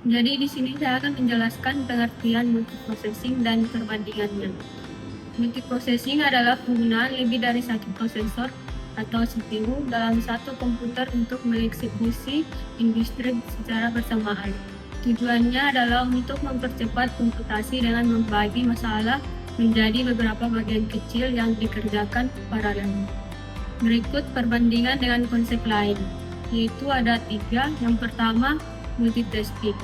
Jadi di sini saya akan menjelaskan pengertian multiprocessing dan perbandingannya. Multiprocessing adalah penggunaan lebih dari satu prosesor atau CPU dalam satu komputer untuk mengeksekusi industri secara bersamaan. Tujuannya adalah untuk mempercepat komputasi dengan membagi masalah menjadi beberapa bagian kecil yang dikerjakan paralel. Berikut perbandingan dengan konsep lain, yaitu ada 3. Yang pertama, multitasking,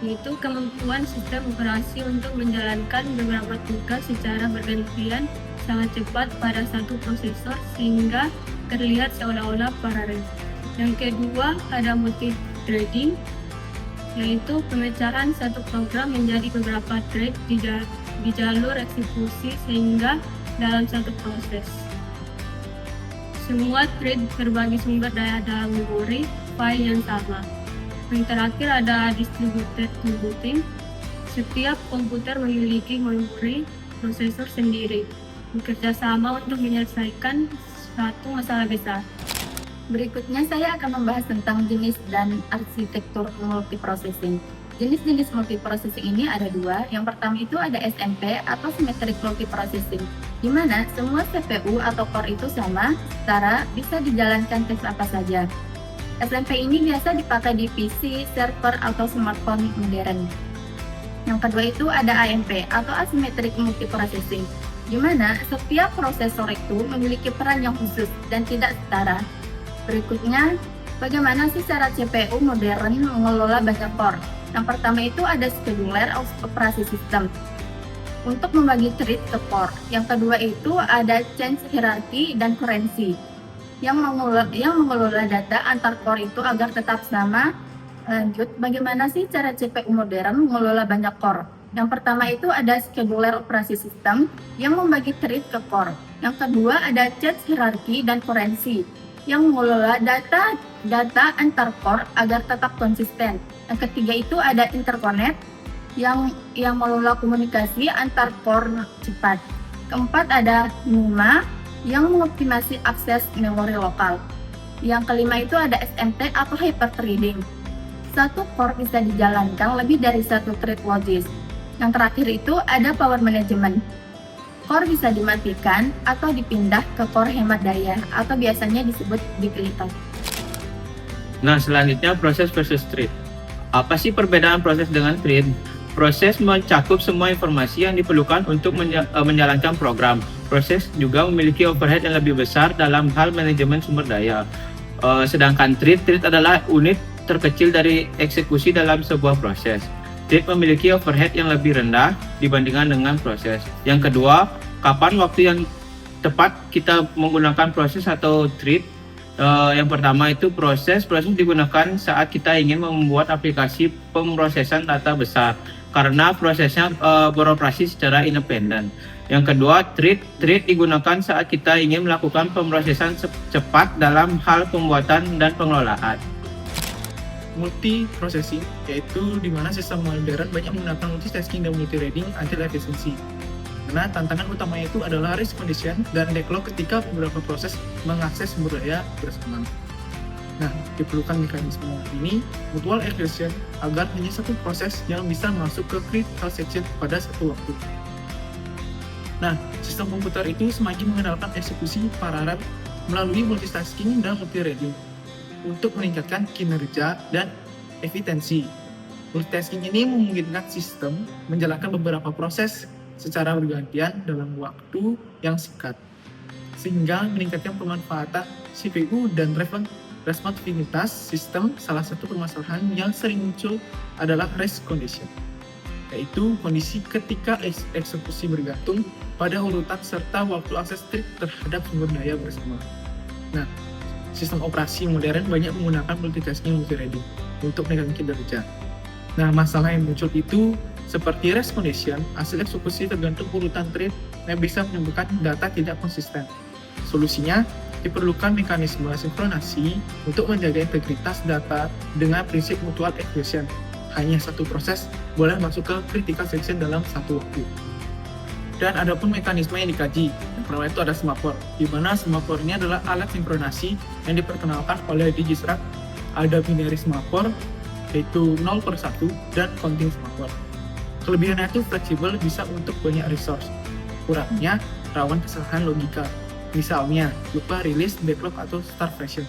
yaitu kemampuan sistem operasi untuk menjalankan beberapa tugas secara bergantian sangat cepat pada satu prosesor sehingga terlihat seolah-olah paralel. Yang kedua, ada multithreading, yaitu pemecahan satu program menjadi beberapa thread di jalur eksekusi sehingga dalam satu proses. Semua thread berbagi sumber daya dalam memori file yang sama. Yang terakhir ada distributed computing. Setiap komputer memiliki memori prosesor sendiri, bekerja sama untuk menyelesaikan suatu masalah besar. Berikutnya saya akan membahas tentang jenis dan arsitektur multiprocessing. Jenis-jenis multiprocessing ini ada 2. Yang pertama itu ada SMP atau Symmetric Multiprocessing, di mana semua CPU atau core itu sama, setara, bisa dijalankan tes apa saja. SMP ini biasa dipakai di PC, server, atau smartphone modern. Yang kedua itu ada AMP atau Asymmetric Multiprocessing, di mana setiap prosesor itu memiliki peran yang khusus dan tidak setara. Berikutnya, bagaimana sih cara CPU modern mengelola banyak core? Yang pertama itu ada scheduler operasi sistem untuk membagi thread ke core. Yang kedua itu ada change hierarchy dan currency yang mengelola data antar core itu agar tetap sama. Lanjut, bagaimana sih cara CPU modern mengelola banyak core? Yang pertama itu ada scheduler operasi sistem yang membagi thread ke core. Yang kedua ada change hierarchy dan currency yang mengelola data antar core agar tetap konsisten. Yang ketiga itu ada interconnect yang mengelola komunikasi antar core cepat. Keempat ada NUMA yang mengoptimasi akses memori lokal. Yang kelima itu ada SMT atau hyperthreading. Satu core bisa dijalankan lebih dari satu thread logis. Yang terakhir itu ada power management. Core bisa dimatikan atau dipindah ke core hemat daya atau biasanya disebut depleter. Nah, selanjutnya proses versus thread. Apa sih perbedaan proses dengan thread? Proses mencakup semua informasi yang diperlukan untuk menjalankan program. Proses juga memiliki overhead yang lebih besar dalam hal manajemen sumber daya. Sedangkan thread adalah unit terkecil dari eksekusi dalam sebuah proses. Thread memiliki overhead yang lebih rendah dibandingkan dengan proses. Yang kedua, kapan waktu yang tepat kita menggunakan proses atau thread? Yang pertama itu proses digunakan saat kita ingin membuat aplikasi pemrosesan data besar karena prosesnya beroperasi secara independen. Yang kedua, thread digunakan saat kita ingin melakukan pemrosesan cepat dalam hal pembuatan dan pengelolaan. Multiprocessing, yaitu di mana sistem modern banyak menggunakan multitasking dan multithreading until efficiency. Karena tantangan utamanya itu adalah race condition dan deadlock ketika beberapa proses mengakses sumber daya bersama. Nah, diperlukan mekanisme ini mutual exclusion agar hanya satu proses yang bisa masuk ke critical section pada satu waktu. Nah, sistem komputer itu semakin mengenalkan eksekusi paralel melalui multitasking dan multithreading untuk meningkatkan kinerja dan efisiensi. Multitasking ini memungkinkan sistem menjalankan beberapa proses secara bergantian dalam waktu yang singkat, sehingga meningkatkan pemanfaatan CPU dan responsivitas sistem. Salah satu permasalahan yang sering muncul adalah race condition, yaitu kondisi ketika eksekusi bergantung pada urutan serta waktu akses terhadap sumber daya bersama. Nah, sistem operasi modern banyak menggunakan multitasking multithreading untuk meningkatkan kinerja. Nah, masalah yang muncul itu seperti race condition, hasil eksekusi tergantung urutan thread yang bisa menimbulkan data tidak konsisten. Solusinya, diperlukan mekanisme sinkronasi untuk menjaga integritas data dengan prinsip mutual exclusion. Hanya satu proses boleh masuk ke critical section dalam satu waktu. Dan ada pun mekanisme yang dikaji. Yang pertama itu ada semaphore, di mana semaphore ini adalah alat sinkronasi yang diperkenalkan oleh Digistruct. Ada binary semaphore, yaitu 0/1 dan counting semua. Kelebihannya itu fleksibel, bisa untuk banyak resource. Kurangnya rawan kesalahan logika. Misalnya, lupa rilis, backlog, atau start version.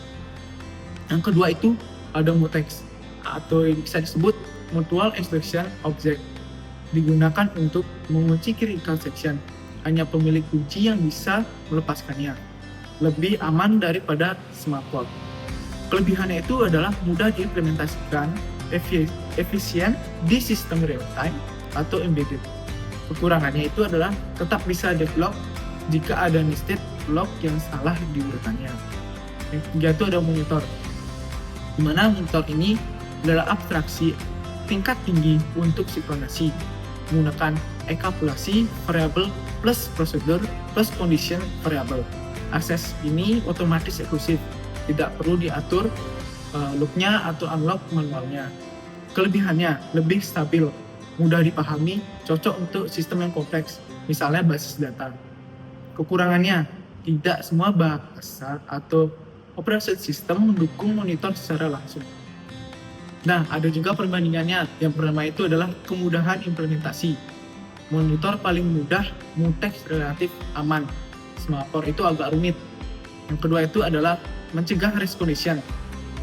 Yang kedua itu ada mutex, atau yang bisa disebut mutual exclusion object. Digunakan untuk mengunci critical section. Hanya pemilik kunci yang bisa melepaskannya. Lebih aman daripada smart code. Kelebihannya itu adalah mudah diimplementasikan, efisien di sistem real time atau embedded. Kekurangannya itu adalah tetap bisa develop jika ada nested log yang salah di urutannya. Yang ketiga itu ada monitor, di mana monitor ini adalah abstraksi tingkat tinggi untuk sinkronasi menggunakan encapsulasi variable plus prosedur plus condition variable. Akses ini otomatis eksklusif, tidak perlu diatur loop-nya atau unlock manualnya. Kelebihannya lebih stabil, mudah dipahami, cocok untuk sistem yang kompleks, misalnya basis data. Kekurangannya, tidak semua bahasa atau operasi sistem mendukung monitor secara langsung. Nah, ada juga perbandingannya. Yang pertama itu adalah kemudahan implementasi. Monitor paling mudah, mutex relatif aman. Semaphore itu agak rumit. Yang kedua itu adalah mencegah risk collision.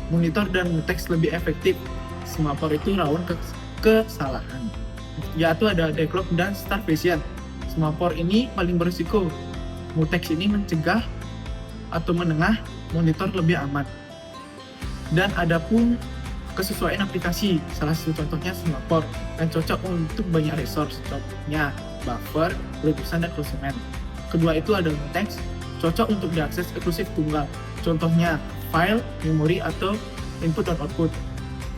Monitor dan mutex lebih efektif. Semaphore itu rawan kesalahan. Yaitu ada deadlock dan start version. Semaphore ini paling berisiko. Mutex ini mencegah atau menengah, monitor lebih aman. Dan ada pun kesesuaian aplikasi, salah satu contohnya Semaphore yang cocok untuk banyak resource, contohnya buffer, letusan, dan konsumen. Kedua itu ada mutex, cocok untuk diakses eksklusif tunggal, contohnya file, memori, atau input dan output.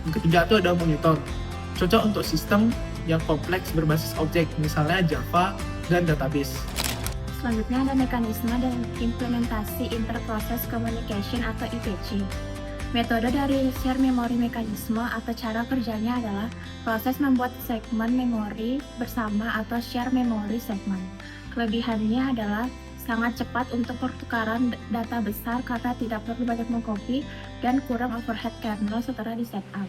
Yang ketiga itu ada monitor, cocok untuk sistem yang kompleks berbasis objek, misalnya Java dan database. Selanjutnya ada mekanisme dan implementasi interprocess communication atau IPC. Metode dari share memory mekanisme atau cara kerjanya adalah proses membuat segmen memori bersama atau share memory segment. Kelebihannya adalah sangat cepat untuk pertukaran data besar karena tidak perlu banyak mengcopy dan kurang overhead kernel setelah di setup.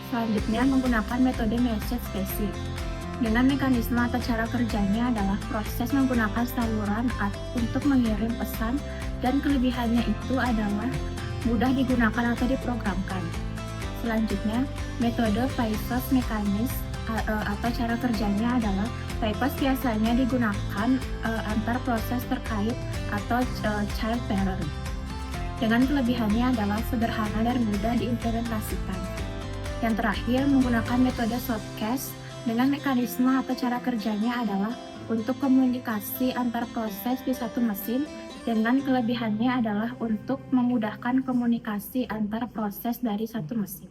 Selanjutnya menggunakan metode message spacing. Dengan mekanisme atau cara kerjanya adalah proses menggunakan saluran untuk mengirim pesan, dan kelebihannya itu adalah mudah digunakan atau diprogramkan. Selanjutnya, metode bypass mekanis atau cara kerjanya adalah bypass biasanya digunakan antar proses terkait atau child parent. Dengan kelebihannya adalah sederhana dan mudah diimplementasikan. Yang terakhir, menggunakan metode shortcast. Dengan mekanisme atau cara kerjanya adalah untuk komunikasi antar proses di satu mesin, dengan kelebihannya adalah untuk memudahkan komunikasi antar proses dari satu mesin.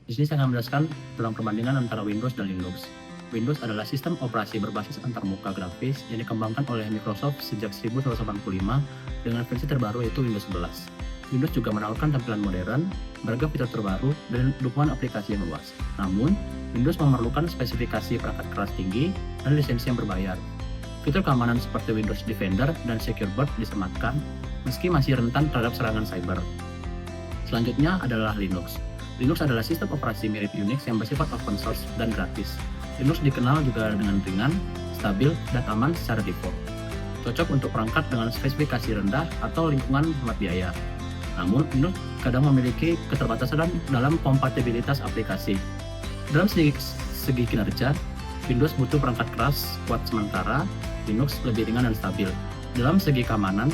Di sini saya akan menjelaskan dalam perbandingan antara Windows dan Linux. Windows adalah sistem operasi berbasis antarmuka grafis yang dikembangkan oleh Microsoft sejak 1985 dengan versi terbaru yaitu Windows 11. Windows juga menawarkan tampilan modern, beragam fitur terbaru, dan dukungan aplikasi yang luas. Namun, Windows memerlukan spesifikasi perangkat keras tinggi dan lisensi yang berbayar. Fitur keamanan seperti Windows Defender dan Secure Boot disematkan, meski masih rentan terhadap serangan cyber. Selanjutnya adalah Linux. Linux adalah sistem operasi mirip Unix yang bersifat open source dan gratis. Linux dikenal juga dengan ringan, stabil, dan aman secara default. Cocok untuk perangkat dengan spesifikasi rendah atau lingkungan hemat biaya. Namun, Linux kadang memiliki keterbatasan dalam kompatibilitas aplikasi. Dalam segi kinerja, Windows butuh perangkat keras kuat sementara Linux lebih ringan dan stabil. Dalam segi keamanan,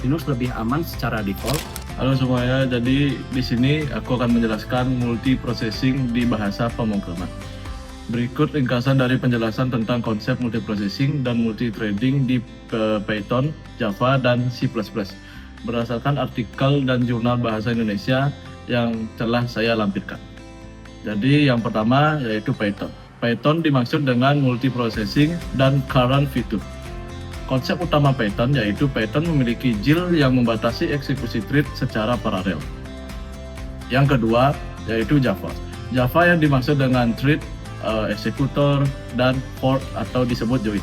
Linux lebih aman secara default. Halo semuanya, jadi di sini aku akan menjelaskan multiprocessing di bahasa pemrograman. Berikut ringkasan dari penjelasan tentang konsep multiprocessing dan multithreading di Python, Java, dan C++. Berdasarkan artikel dan jurnal bahasa Indonesia yang telah saya lampirkan. Jadi yang pertama yaitu Python. Python dimaksud dengan multiprocessing dan current fitur. Konsep utama Python yaitu Python memiliki JIL yang membatasi eksekusi thread secara paralel. Yang kedua yaitu Java. Java yang dimaksud dengan thread, eksekutor, dan port atau disebut join.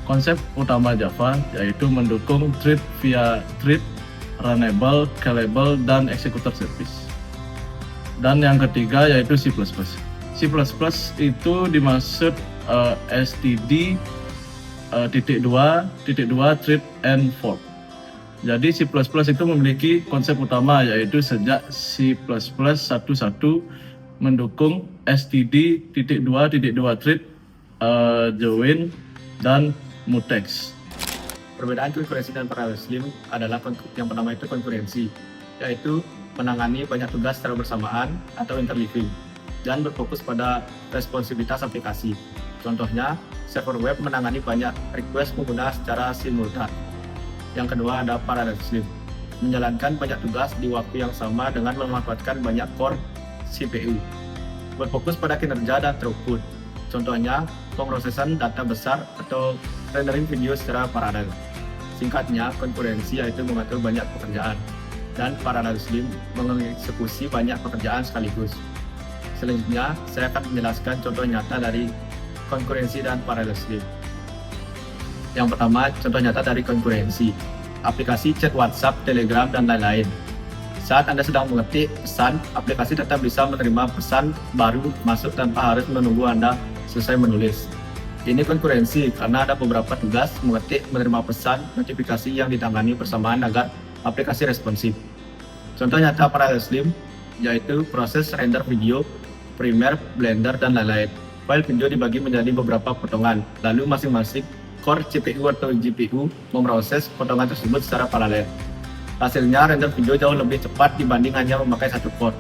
Konsep utama Java yaitu mendukung thread via thread, runnable, callable, dan executor service. Dan yang ketiga yaitu C++. C++ itu dimaksud std .2 thread and fork. Jadi C++ itu memiliki konsep utama yaitu sejak C++ 1.1 mendukung std.2 thread, join, dan mutex. Perbedaan konkurensi dan parallelism adalah yang pertama itu konkurensi, yaitu menangani banyak tugas secara bersamaan atau interleaving dan berfokus pada responsivitas aplikasi. Contohnya, server web menangani banyak request pengguna secara simultan. Yang kedua ada parallelism, menjalankan banyak tugas di waktu yang sama dengan memanfaatkan banyak core CPU. Berfokus pada kinerja dan throughput. Contohnya, pemrosesan data besar atau rendering video secara paralel. Singkatnya, konkurensi yaitu mengatur banyak pekerjaan, dan parallelism mengeksekusi banyak pekerjaan sekaligus. Selanjutnya, saya akan menjelaskan contoh nyata dari konkurensi dan parallelism. Yang pertama, contoh nyata dari konkurensi. Aplikasi chat WhatsApp, Telegram, dan lain-lain. Saat Anda sedang mengetik pesan, aplikasi tetap bisa menerima pesan baru masuk tanpa harus menunggu Anda selesai menulis. Ini konkurensi karena ada beberapa tugas mengetik, menerima pesan, notifikasi yang ditangani bersamaan agar aplikasi responsif. Contoh nyata parallelism yaitu proses render video, Premiere, Blender, dan lain-lain. File video dibagi menjadi beberapa potongan, lalu masing-masing core CPU atau GPU memproses potongan tersebut secara paralel. Hasilnya render video jauh lebih cepat dibanding hanya memakai satu core.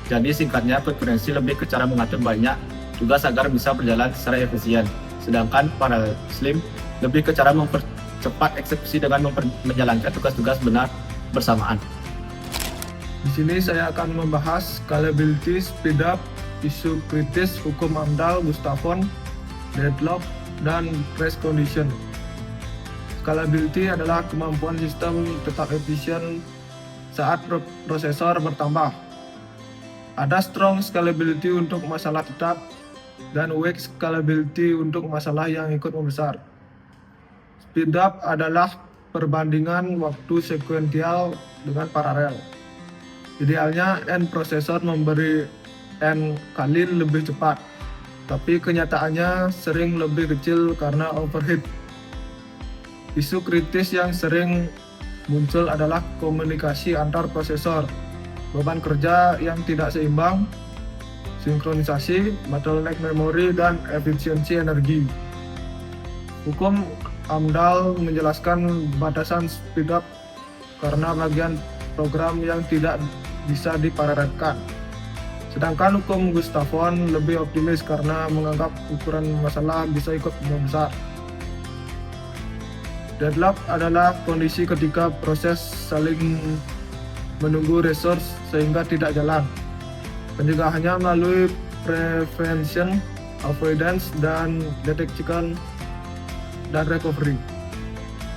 Jadi singkatnya, konkurensi lebih ke cara mengatur banyak tugas agar bisa berjalan secara efisien. Sedangkan parallelism lebih ke cara mempercepat eksekusi dengan menjalankan tugas-tugas benar bersamaan. Di sini saya akan membahas scalability, speedup, isu kritis, hukum AMDAL, Gustafson, deadlock, dan race condition. Scalability adalah kemampuan sistem tetap efisien saat prosesor bertambah. Ada strong scalability untuk masalah tetap dan weak scalability untuk masalah yang ikut membesar. Speedup adalah perbandingan waktu sekuensial dengan paralel. Idealnya N prosesor memberi N kali lebih cepat, tapi kenyataannya sering lebih kecil karena overheat. Isu kritis yang sering muncul adalah komunikasi antar prosesor, beban kerja yang tidak seimbang, sinkronisasi, bottleneck memori, dan efisiensi energi. Hukum AMDAL menjelaskan batasan speedup karena bagian program yang tidak bisa diparalelkan. Sedangkan hukum Gustafson lebih optimis karena menganggap ukuran masalah bisa ikut membesar. Deadlock adalah kondisi ketika proses saling menunggu resource sehingga tidak jalan. Pencegahannya melalui prevention, avoidance, dan detection dan recovery.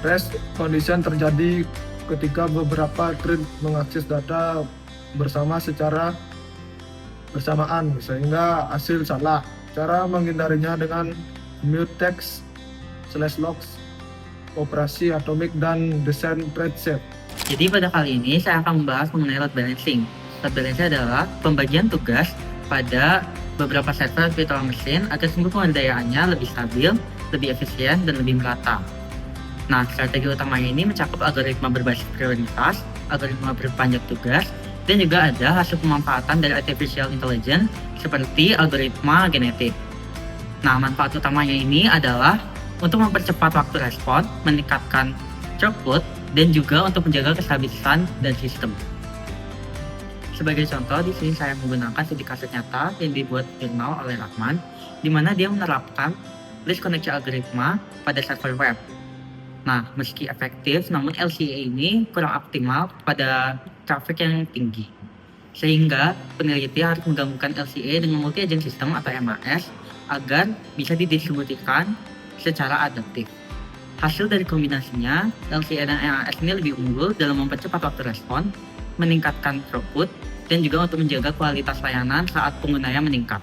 Race condition terjadi ketika beberapa thread mengakses data bersama secara bersamaan sehingga hasil salah. Cara menghindarinya dengan mutex, /logs, operasi atomik, dan desain thread safe. Jadi pada kali ini saya akan membahas mengenai load balancing. Load balancing adalah pembagian tugas pada beberapa server virtual machine agar sumber pengerjaannya lebih stabil, lebih efisien, dan lebih merata. Nah, strategi utamanya ini mencakup algoritma berbasis prioritas, algoritma berpanjang tugas, dan juga ada hasil pemanfaatan dari artificial intelligence seperti algoritma genetik. Nah, manfaat utamanya ini adalah untuk mempercepat waktu respon, meningkatkan throughput, dan juga untuk menjaga kestabilisan dan sistem. Sebagai contoh, di sini saya menggunakan studi kasus nyata yang dibuat jurnal oleh Rahman, di mana dia menerapkan list koneksi algoritma pada server web. Nah, meski efektif, namun LCA ini kurang optimal pada traffic yang tinggi. Sehingga peneliti harus menggabungkan LCA dengan multi-agent system atau MAS agar bisa didistribusikan secara adaptif. Hasil dari kombinasinya, LCA dan MAS ini lebih unggul dalam mempercepat waktu respon, meningkatkan throughput, dan juga untuk menjaga kualitas layanan saat penggunanya meningkat.